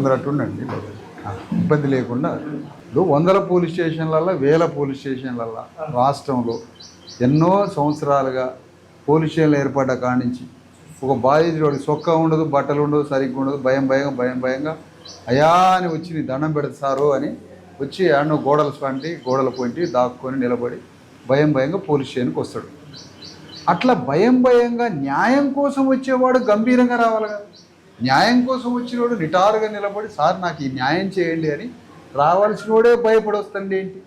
ఉండండి ఇబ్బంది లేకుండా ఇప్పుడు వందల పోలీస్ స్టేషన్లలో వేల పోలీస్ స్టేషన్లలో రాష్ట్రంలో ఎన్నో సంవత్సరాలుగా పోలీస్ స్టేషన్లు ఏర్పడ్డ కాడి నుంచి ఒక బాధితుడు సొక్క ఉండదు, బట్టలు ఉండదు, సరిగ్గా ఉండదు, భయంగా అయా అని వచ్చి నీ దండం పెడతారు అని వచ్చి ఆడనో గోడల పోయింటి దాక్కొని నిలబడి భయంగా పోలీస్ స్టేషన్కి వస్తాడు. అట్లా భయంగా న్యాయం కోసం వచ్చేవాడు గంభీరంగా రావాలి కదా. న్యాయం కోసం వచ్చినోడు నిటారుగా నిలబడి సార్ నాకు ఈ న్యాయం చేయండి అని రావాల్సినోడే భయపడొస్తుంది ఏంటి?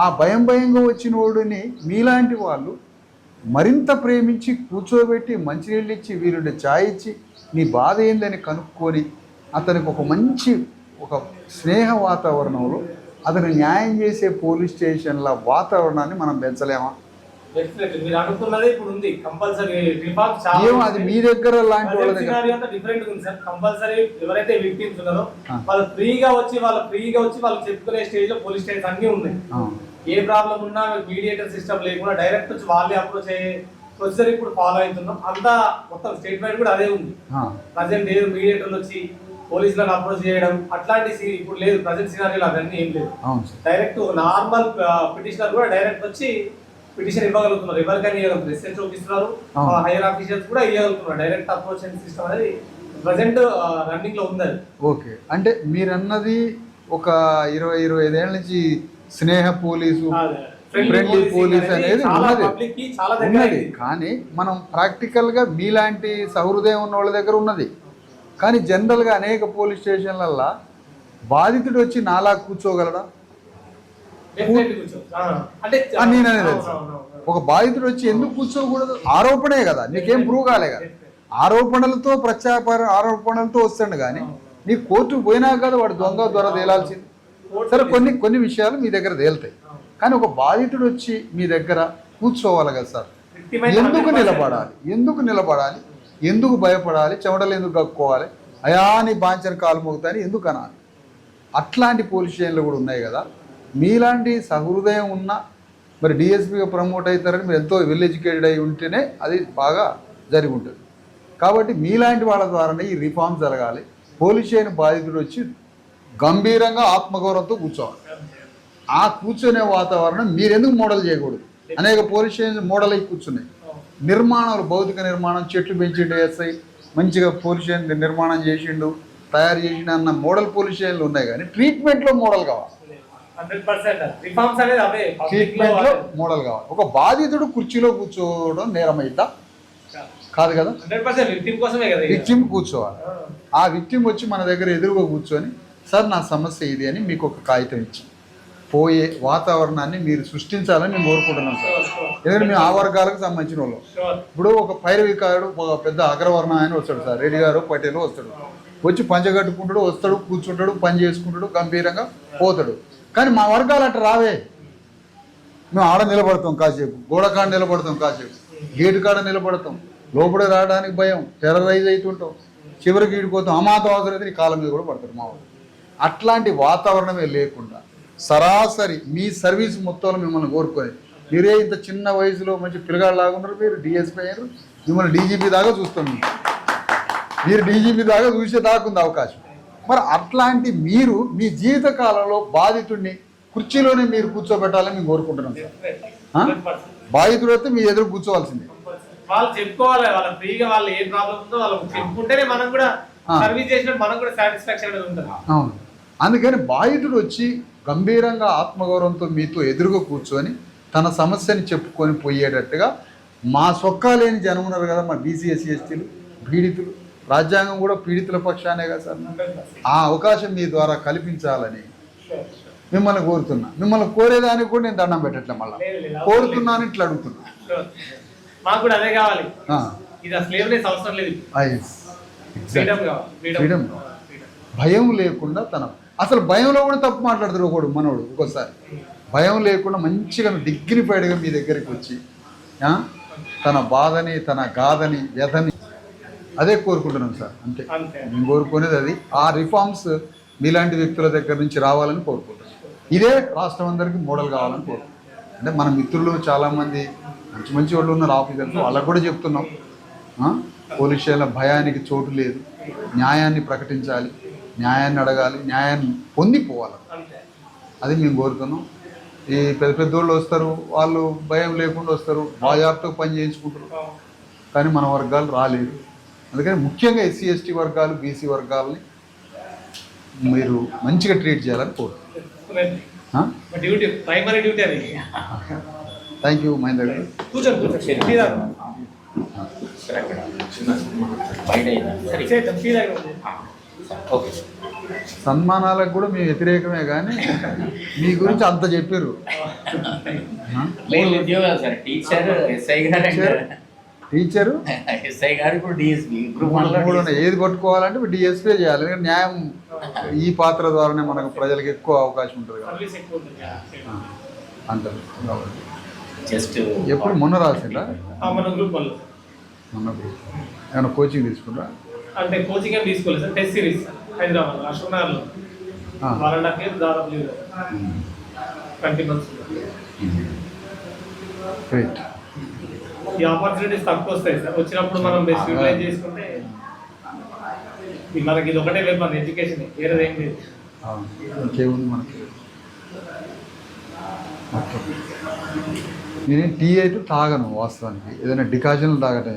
ఆ భయంగా వచ్చినోడిని మీలాంటి వాళ్ళు మరింత ప్రేమించి కూర్చోబెట్టి మంచినీళ్ళు ఇచ్చి వీరుండే ఛాయ్ ఇచ్చి నీ బాధ ఏందని కనుక్కొని అతనికి ఒక స్నేహ వాతావరణంలో అతను న్యాయం చేసే పోలీస్ స్టేషన్ల వాతావరణాన్ని మనం పెంచలేమా? మీరు అనుకున్నది ఇప్పుడు ఉంది కంపల్సరీ రిఫార్మ్ అది మీ దగ్గర లాంటి వాళ్ళ దగ్గర డిఫరెంట్ ఉంది సార్. కంపల్సరీ ఎవరైతే విక్టిమ్స్ ఉన్నారో వాళ్ళు ఫ్రీగా వచ్చి వాళ్ళు చెప్పుకునే స్టేజ్ లో పోలీస్ స్టేషన్ అన్ని ఉన్నాయి. ఏ ప్రాబ్లం ఉన్నా మీడియేటర్ సిస్టమ్ లేకుండా డైరెక్ట్ వచ్చి వాళ్ళే అప్రోచ్ అయ్యే ప్రొసీజర్ ఇప్పుడు ఫాలో అవుతున్నాం. అంతా మొత్తం స్టేట్మెంట్ కూడా అదే ఉంది. ప్రజెంట్ ఏ మీడియేటర్లు వచ్చి పోలీసులను అప్రోచ్ చేయడం అట్లాంటి ఇప్పుడు లేదు. ప్రజెంట్ సినారీలో అవన్నీ ఏం లేదు. డైరెక్ట్ నార్మల్ పిటిషనర్ కూడా డైరెక్ట్ వచ్చి పిటిషన్ ఇవ్వగలుగుతున్నారు. ఎవరికైనా ఇవ్వగలుగుతారు. ఎస్ఎస్ఓ ఇస్తున్నారు, హైయర్ ఆఫీసర్స్ కూడా ఇవ్వగలుగుతున్నారు. డైరెక్ట్ అప్రోచ్ సిస్టమ్ అనేది ప్రజెంట్ రన్నింగ్ లో ఉంది. ఓకే, అంటే మీరన్నది ఒక 20-25 ఏళ్ళ నుంచి స్నేహ పోలీసు, ఫ్రెండ్లీ పోలీస్ అనేది ఉన్నది. కానీ మనం ప్రాక్టికల్గా మీలాంటి సహృదయం ఉన్న వాళ్ళ దగ్గర ఉన్నది. కానీ జనరల్గా అనేక పోలీస్ స్టేషన్లల్లో బాధితుడు వచ్చి నాలా కూర్చోగలడా? నేననేది తెలుసు. ఒక బాధితుడు వచ్చి ఎందుకు కూర్చోకూడదు? ఆరోపణే కదా, నీకేం ప్రూవ్ కాలే కదా. ఆరోపణలతో ఆరోపణలతో వస్తాడు. కానీ నీ కోర్టు పోయినా కదా వాడు దొర తేలాల్సింది. సరే, కొన్ని విషయాలు మీ దగ్గర తేలుతాయి. కానీ ఒక బాధితుడు వచ్చి మీ దగ్గర కూర్చోవాలి కదా సార్. ఎందుకు నిలబడాలి? ఎందుకు భయపడాలి? చెమటలు ఎందుకు కక్కుకోవాలి? అయా నీ బాంచని కాలు మోగుతాయని ఎందుకు అనాలి? అట్లాంటి పోలీస్ స్టేషన్లు కూడా ఉన్నాయి కదా. మీలాంటి సహృదయం ఉన్న మరి డిఎస్పీగా ప్రమోట్ అవుతారని మీరు ఎంతో వెల్ ఎడ్యుకేటెడ్ అయి ఉంటేనే అది బాగా జరిగి ఉంటుంది. కాబట్టి మీలాంటి వాళ్ళ ద్వారానే ఈ రిఫార్మ్ జరగాలి. పోలీస్ స్టేషన్ బాధితుడు వచ్చి గంభీరంగా ఆత్మగౌరవంతో కూర్చోవాలి. ఆ కూర్చునే వాతావరణం మీరెందుకు మోడల్ చేయకూడదు? అనేక పోలీస్ స్టేషన్ మోడల్ అయి కూర్చున్నాయి. నిర్మాణాలు, భౌతిక నిర్మాణం, చెట్లు పెంచిండు ఎస్ఐ, మంచిగా పోలీస్ స్టేషన్ నిర్మాణం చేసిండు, తయారు చేసిండు అన్న మోడల్ పోలీస్ స్టేషన్లు ఉన్నాయి. కానీ ట్రీట్మెంట్లో మోడల్ కావాలి. ట్రీట్మెంట్లో మోడల్ కావాలి. ఒక బాధితుడు కుర్చీలో కూర్చోవడం నేరమైద్దా? కాదు కదా. విక్టిమ్ కూర్చోవాలి. ఆ విక్టిమ్ వచ్చి మన దగ్గర ఎదురుగా కూర్చొని సార్ నా సమస్య ఇది అని మీకు ఒక కాగితం ఇచ్చి పోయే వాతావరణాన్ని మీరు సృష్టించాలని నేను కోరుకుంటున్నాను సార్. ఎందుకంటే మేము ఆ వర్గాలకు సంబంధించిన వాళ్ళు. ఇప్పుడు ఒక పైరవికారుడు, ఒక పెద్ద అగ్రవర్ణ ఆయన వస్తాడు సార్, రెడ్డి గారు పటేలు వస్తాడు, వచ్చి పంచగట్టుకుంటాడు, వస్తాడు, కూర్చుంటాడు, పని చేసుకుంటాడు, గంభీరంగా పోతాడు. కానీ మా వర్గాలు అట్లా రావే. మేము ఆడ నిలబడతాం కాసేపు, గోడ కాడ నిలబడతాం కాసేపు, గేటు కాడ నిలబడతాం, లోపల రావడానికి భయం, టెర్రరైజ్ అవుతుంటాం, చివరికి ఈడిపోతాం, అమాతం అవసరం అయితే నీ కాలం మీద కూడా పడతారు మా వాళ్ళు. అట్లాంటి వాతావరణమే లేకుండా సరాసరి మీ సర్వీస్ మొత్తంలో మిమ్మల్ని కోరుకొని మీరే ఇంత చిన్న వయసులో మంచి పిల్లగాళ్ళలాగా ఉన్నారు. మీరు డిఎస్పీ అయ్యారు, మిమ్మల్ని డీజీపీ దాకా చూస్తాం. మీరు డీజీపీ దాకా చూసే దాకా ఉంది అవకాశం. మరి అట్లాంటి మీరు మీ జీవిత కాలంలో బాధితుడిని కుర్చీలోనే మీరు కూర్చోబెట్టాలని మేము కోరుకుంటున్నాం సార్. బాధితుడు అయితే మీ ఎదురు కూర్చోవాల్సిందే. వాళ్ళు చెప్పుకోవాలి, వాళ్ళ ఫ్రీగా వాళ్ళు ఏ ప్రాబ్లం ఉందో వాళ్ళకి చెప్పుకుంటేనే మనం కూడా సర్వీస్ చేసినట్టు మనం కూడా సాటిస్ఫాక్షన్ ఉంటుంది. అవును, అందుకని బాధితుడు వచ్చి గంభీరంగా ఆత్మగౌరవంతో మీతో ఎదురుగా కూర్చొని తన సమస్యని చెప్పుకొని పోయేటట్టుగా మా సొక్కా లేని జనం ఉన్నారు కదా, మా బీసీ ఎస్సీ ఎస్టీలు, పీడితులు, రాజ్యాంగం కూడా పీడితుల పక్షానే కదా సార్. ఆ అవకాశం మీ ద్వారా కల్పించాలని మిమ్మల్ని కోరుతున్నా. మిమ్మల్ని కోరేదానికి కూడా నేను దండం పెట్టట్లే, మళ్ళీ కోరుతున్నాను, ఇట్లా అడుగుతున్నా. మాకు కూడా అదే కావాలి. ఇది స్లేవ్నెస్ అవసరం లేదు. ఫ్రీడమ్, భయం లేకుండా అసలు భయంలో కూడా తప్పు మాట్లాడుతాడు ఒకడు మనోడు. ఒక్కోసారి భయం లేకుండా మంచిగా డిగ్నిఫైడ్గా మీ దగ్గరికి వచ్చి తన బాధని, తన గాథని, వ్యధని అదే కోరుకుంటున్నాం సార్. అంతే మేము కోరుకునేది అది. ఆ రిఫార్మ్స్ మీలాంటి వ్యక్తుల దగ్గర నుంచి రావాలని కోరుకుంటున్నాం. ఇదే రాష్ట్రం అందరికీ మోడల్ కావాలని కోరుకుంటున్నాం. అంటే మన మిత్రులు చాలామంది మంచి వాళ్ళు ఉన్నారు ఆఫీసర్స్, వాళ్ళకు కూడా చెప్తున్నాం పోలీస్ స్టేషన్ల భయానికి చోటు లేదు, న్యాయాన్ని ప్రకటించాలి, న్యాయాన్ని అడగాలి, న్యాయాన్ని పొందిపోవాలి. అంతే. అది మేము కోరుతున్నాం. ఈ పెద్ద పెద్దోళ్ళు వస్తారు, వాళ్ళు భయం లేకుండా వస్తారు, బాజాబ్తో పని చేయించుకుంటారు. కానీ మన వర్గాలు రాలేదు. అందుకని ముఖ్యంగా ఎస్సీ ఎస్టీ వర్గాలు, బీసీ వర్గాలని మీరు మంచిగా ట్రీట్ చేయాలని కోరుతున్నాం. డ్యూటీ, ప్రైమరీ డ్యూటీ అది. థ్యాంక్ యూ మహేందర్ గారు. సన్మానాలకు కూడా మేము వ్యతిరేకమే, కానీ మీ గురించి అంత చెప్పారు. టీచరు ఏది పట్టుకోవాలంటే డిఎస్పీ చేయాలి. ఎందుకంటే న్యాయం ఈ పాత్ర ద్వారానే మనకు ప్రజలకు ఎక్కువ అవకాశం ఉంటుంది కదా అంటారు. ఎప్పుడు మొన్న రాసిందా? మొన్న గ్రూప్ ఏమైనా కోచింగ్ తీసుకుంటా? అంటే కోచింగ్ ఏం తీసుకోలేదు సార్. టెస్ట్ సిరీస్ హైదరాబాద్ అశోక్నగర్లో 1.5 years దాదాపు 20 months. గ్రేట్. ఈ ఆపర్చునిటీస్ తక్కువ వస్తాయి సార్. వచ్చినప్పుడు మనం బెస్ట్ యూటిలైజ్ చేసుకుంటే మనకి ఇది ఒకటే లేదు, మన ఎడ్యుకేషన్ వేరేది ఏం లేదు. ఇంకేముంది మనకి? నేను టీ అయితే తాగను వాస్తవానికి, ఏదైనా డికాషన్లు తాగటం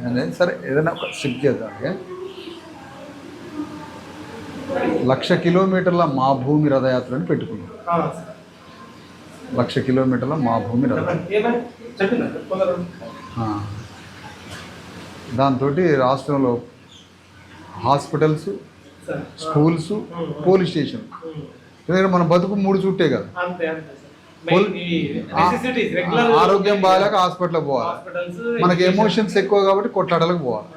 అంటే సరే ఏదైనా ఒక స్కిప్ చేద్దాం. 1,00,000 కిలోమీటర్ల మా భూమి రథయాత్రని పెట్టుకున్నాం. 1,00,000 కిలోమీటర్ల మా భూమి రథయాత్ర. దాంతో రాష్ట్రంలో హాస్పిటల్స్, స్కూల్స్, పోలీస్ స్టేషన్, ఎందుకంటే మన బతుకు 3 చుట్టే కదా. ఆరోగ్యం బాగాలేక హాస్పిటల్కి పోవాలి, మనకి ఎమోషన్స్ ఎక్కువ కాబట్టి కొట్లాటలకు పోవాలి.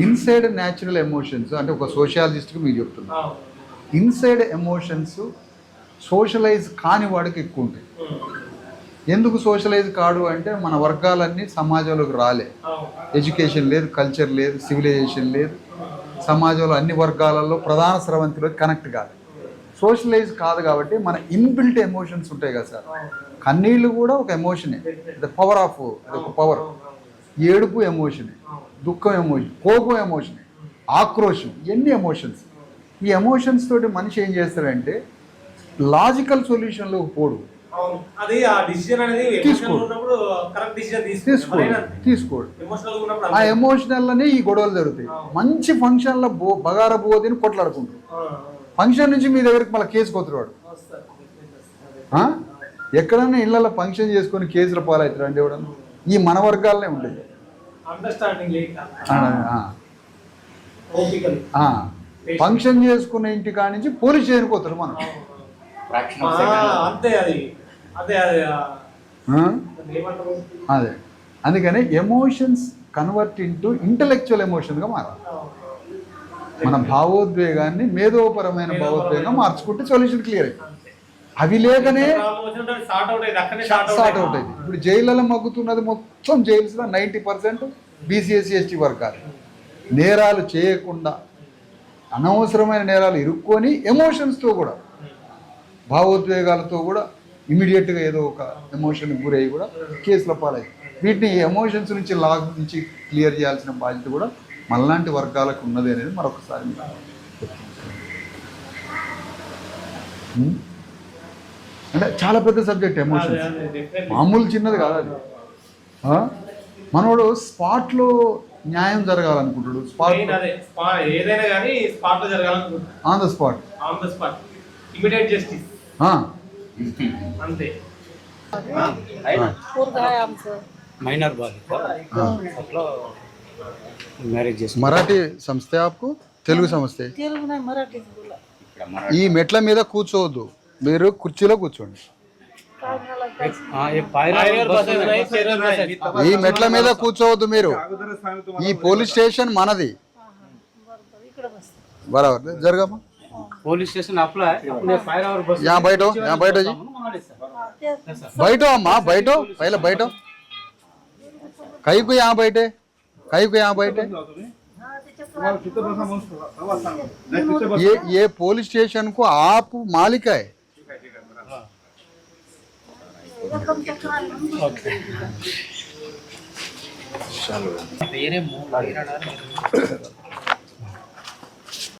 ఇన్సైడ్ న్యాచురల్ ఎమోషన్స్ అంటే ఒక సోషియాలజిస్ట్కి మీకు చెప్తున్నా, ఇన్సైడ్ ఎమోషన్స్ సోషలైజ్ కాని వాడికి ఎక్కువ ఉంటాయి. ఎందుకు సోషలైజ్ కాడు అంటే మన వర్గాలన్నీ సమాజంలోకి రాలే, ఎడ్యుకేషన్ లేదు, కల్చర్ లేదు, సివిలైజేషన్ లేదు, సమాజంలో అన్ని వర్గాలలో ప్రధాన స్రవంతిలోకి కనెక్ట్ కాదు, సోషలైజ్ కాదు. కాబట్టి మన ఇన్బిల్ట్ ఎమోషన్స్ ఉంటాయి కదా సార్. కన్నీళ్ళు కూడా ఒక ఎమోషనే, ద పవర్ ఆఫ్, అది ఒక పవర్. ఏడుపు ఎమోషనే, దుఃఖం ఎమోషన్, కోపం ఎమోషనే, ఆక్రోషం, ఎన్ని ఎమోషన్స్. ఈ ఎమోషన్స్ తోటి మనిషి ఏం చేస్తాడంటే లాజికల్ సొల్యూషన్లో పోడు, తీసుకోడు. ఆ ఎమోషనల్లోనే ఈ గొడవలు జరుగుతాయి. మంచి ఫంక్షన్లో బగారా బోదిని కొట్లాడుకుంటారు, ఫంక్షన్ నుంచి మీ దగ్గరికి మళ్ళీ కేసు కొత్తవాడు. ఎక్కడన్నా ఇళ్ళల్లో ఫంక్షన్ చేసుకొని కేసుల పాలవుతారు అంటే ఎవడన్నా. ఈ మన వర్గాలనే ఉండేది. ఫంక్షన్ చేసుకున్న ఇంటి కాడి నుంచి పోలీస్ స్టేషన్కి పోతారు మనం. అదే అందుకని ఎమోషన్స్ కన్వర్ట్ ఇంటూ ఇంటలెక్చువల్ ఎమోషన్గా మారాలి. మన భావోద్వేగాన్ని మేధోపరమైన భావోద్వేగంగా మార్చుకుంటే సొల్యూషన్ క్లియర్ అయింది. అవి లేకనే స్టార్ట్ అవుట్ అయింది. ఇప్పుడు జైళ్ళలో మగ్గుతున్నది మొత్తం జైల్స్లో 90% బీసీఎస్సీ ఎస్టీ వర్గాలు. నేరాలు చేయకుండా అనవసరమైన నేరాలు ఇరుక్కొని ఎమోషన్స్తో కూడా, భావోద్వేగాలతో కూడా ఇమీడియట్గా ఏదో ఒక ఎమోషన్కి గురయ్యి కూడా కేసుల పాలయ్యి. వీటిని ఎమోషన్స్ నుంచి లాగ్ నుంచి క్లియర్ చేయాల్సిన బాధ్యత కూడా మనలాంటి వర్గాలకు ఉన్నది అనేది మరొకసారి అంటే చాలా పెద్ద సబ్జెక్ట్ ఎమోషన్స్, మామూలు చిన్నది కాదు అది. మనోడు స్పాట్లో న్యాయం జరగాలనుకుంటాడు, ఏదైనా కానీ స్పాట్లో జరగాలనుకుంటాడు, on the spot immediate justice అంతే. మరాఠీ సంస్థ ఆప్కు తెలుగు సంస్థ. ఈ మెట్ల మీద కూర్చోవద్దు, మీరు కుర్చీలో కూర్చోండి. ఈ మెట్ల మీద కూర్చోవద్దు మీరు. ఈ పోలీస్ స్టేషన్ మనది. बराबर जरगा पुलिस स्टेशन आपला है अपने फायर और बस यहाँ बैठो जी बैठो अम्मा बैठो पहले बैठो कहीं को यहाँ बैठे ये पुलिस स्टेशन को आप मालिक है चलो